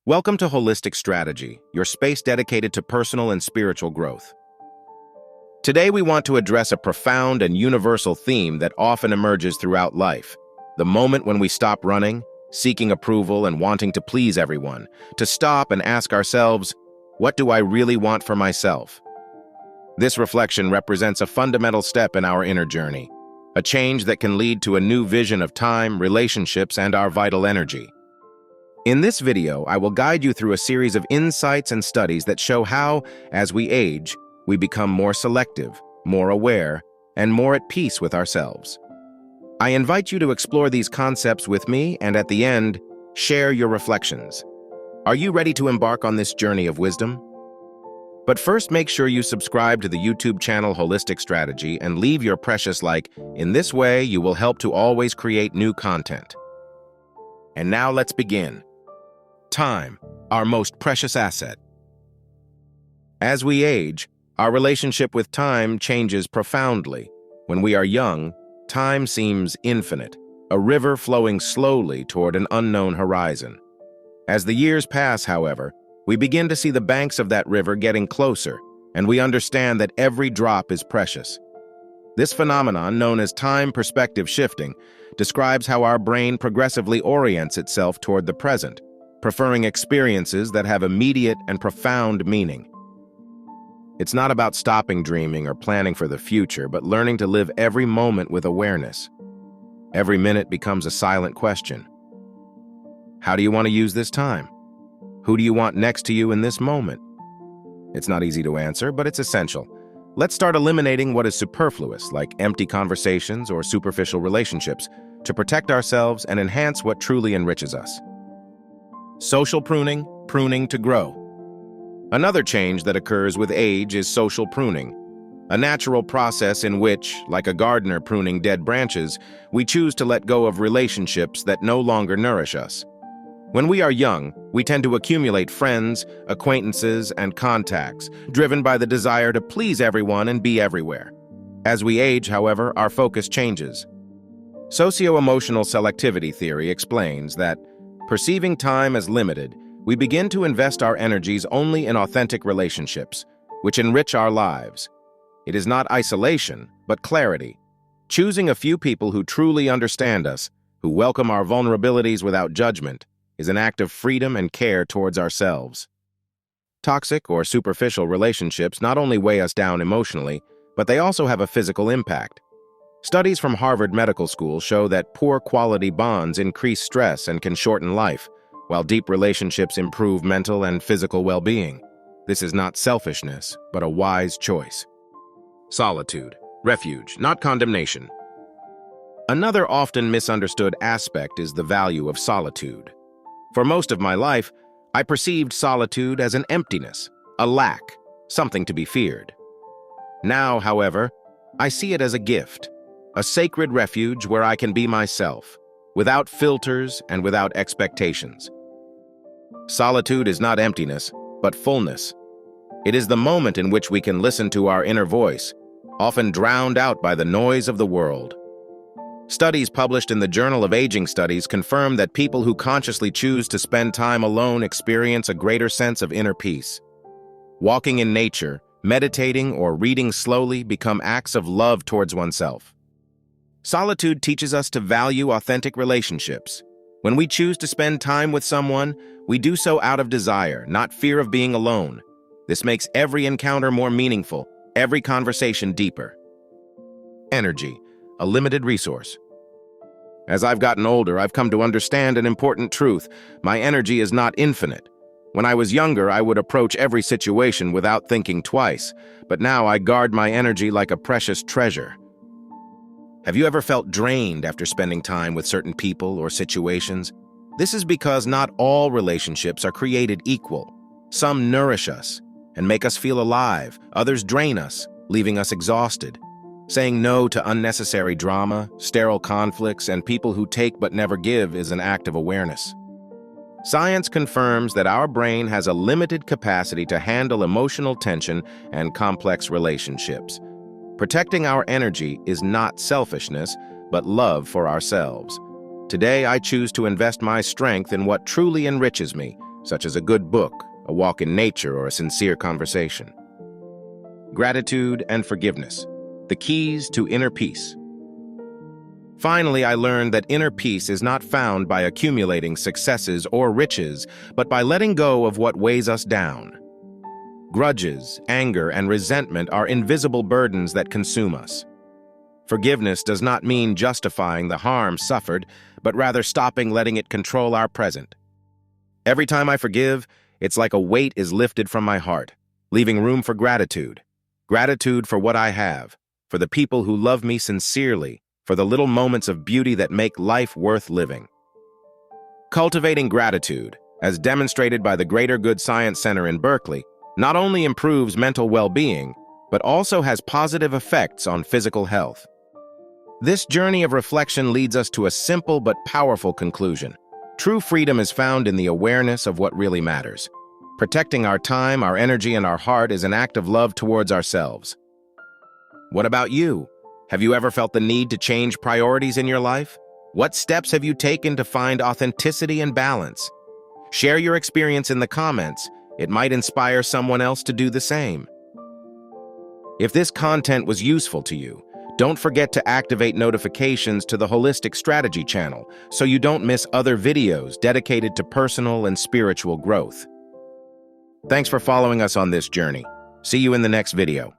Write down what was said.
Welcome to Holistic Strategy, your space dedicated to personal and spiritual growth. Today we want to address a profound and universal theme that often emerges throughout life. The moment when we stop running, seeking approval and wanting to please everyone, to stop and ask ourselves, what do I really want for myself? This reflection represents a fundamental step in our inner journey, a change that can lead to a new vision of time, relationships, and our vital energy. In this video, I will guide you through a series of insights and studies that show how, as we age, we become more selective, more aware, and more at peace with ourselves. I invite you to explore these concepts with me and at the end, share your reflections. Are you ready to embark on this journey of wisdom? But first, make sure you subscribe to the YouTube channel Holistic Strategy and leave your precious like. In this way, you will help to always create new content. And now let's begin. Time, our most precious asset. As we age, our relationship with time changes profoundly. When we are young, time seems infinite, a river flowing slowly toward an unknown horizon. As the years pass, however, we begin to see the banks of that river getting closer, and we understand that every drop is precious. This phenomenon, known as time perspective shifting, describes how our brain progressively orients itself toward the present, preferring experiences that have immediate and profound meaning. It's not about stopping dreaming or planning for the future, but learning to live every moment with awareness. Every minute becomes a silent question. How do you want to use this time? Who do you want next to you in this moment? It's not easy to answer, but it's essential. Let's start eliminating what is superfluous, like empty conversations or superficial relationships, to protect ourselves and enhance what truly enriches us. Social pruning, pruning to grow. Another change that occurs with age is social pruning, a natural process in which, like a gardener pruning dead branches, we choose to let go of relationships that no longer nourish us. When we are young, we tend to accumulate friends, acquaintances, and contacts, driven by the desire to please everyone and be everywhere. As we age, however, our focus changes. Socio-emotional selectivity theory explains that, perceiving time as limited, we begin to invest our energies only in authentic relationships, which enrich our lives. It is not isolation, but clarity. Choosing a few people who truly understand us, who welcome our vulnerabilities without judgment, is an act of freedom and care towards ourselves. Toxic or superficial relationships not only weigh us down emotionally, but they also have a physical impact. Studies from Harvard Medical School show that poor quality bonds increase stress and can shorten life, while deep relationships improve mental and physical well-being. This is not selfishness, but a wise choice. Solitude, refuge, not condemnation. Another often misunderstood aspect is the value of solitude. For most of my life, I perceived solitude as an emptiness, a lack, something to be feared. Now, however, I see it as a gift, a sacred refuge where I can be myself, without filters and without expectations. Solitude is not emptiness, but fullness. It is the moment in which we can listen to our inner voice, often drowned out by the noise of the world. Studies published in the Journal of Aging Studies confirm that people who consciously choose to spend time alone experience a greater sense of inner peace. Walking in nature, meditating, or reading slowly become acts of love towards oneself. Solitude teaches us to value authentic relationships. When we choose to spend time with someone, we do so out of desire, not fear of being alone. This makes every encounter more meaningful, every conversation deeper. Energy, a limited resource. As I've gotten older, I've come to understand an important truth. My energy is not infinite. When I was younger, I would approach every situation without thinking twice, but now I guard my energy like a precious treasure. Have you ever felt drained after spending time with certain people or situations? This is because not all relationships are created equal. Some nourish us and make us feel alive. Others drain us, leaving us exhausted. Saying no to unnecessary drama, sterile conflicts, and people who take but never give is an act of awareness. Science confirms that our brain has a limited capacity to handle emotional tension and complex relationships. Protecting our energy is not selfishness, but love for ourselves. Today, I choose to invest my strength in what truly enriches me, such as a good book, a walk in nature, or a sincere conversation. Gratitude and forgiveness, the keys to inner peace. Finally, I learned that inner peace is not found by accumulating successes or riches, but by letting go of what weighs us down. Grudges, anger, and resentment are invisible burdens that consume us. Forgiveness does not mean justifying the harm suffered, but rather stopping letting it control our present. Every time I forgive, it's like a weight is lifted from my heart, leaving room for gratitude. Gratitude for what I have, for the people who love me sincerely, for the little moments of beauty that make life worth living. Cultivating gratitude, as demonstrated by the Greater Good Science Center in Berkeley, not only improves mental well-being, but also has positive effects on physical health. This journey of reflection leads us to a simple but powerful conclusion. True freedom is found in the awareness of what really matters. Protecting our time, our energy, and our heart is an act of love towards ourselves. What about you? Have you ever felt the need to change priorities in your life? What steps have you taken to find authenticity and balance? Share your experience in the comments. It might inspire someone else to do the same. If this content was useful to you, don't forget to activate notifications to the Holistic Strategy channel so you don't miss other videos dedicated to personal and spiritual growth. Thanks for following us on this journey. See you in the next video.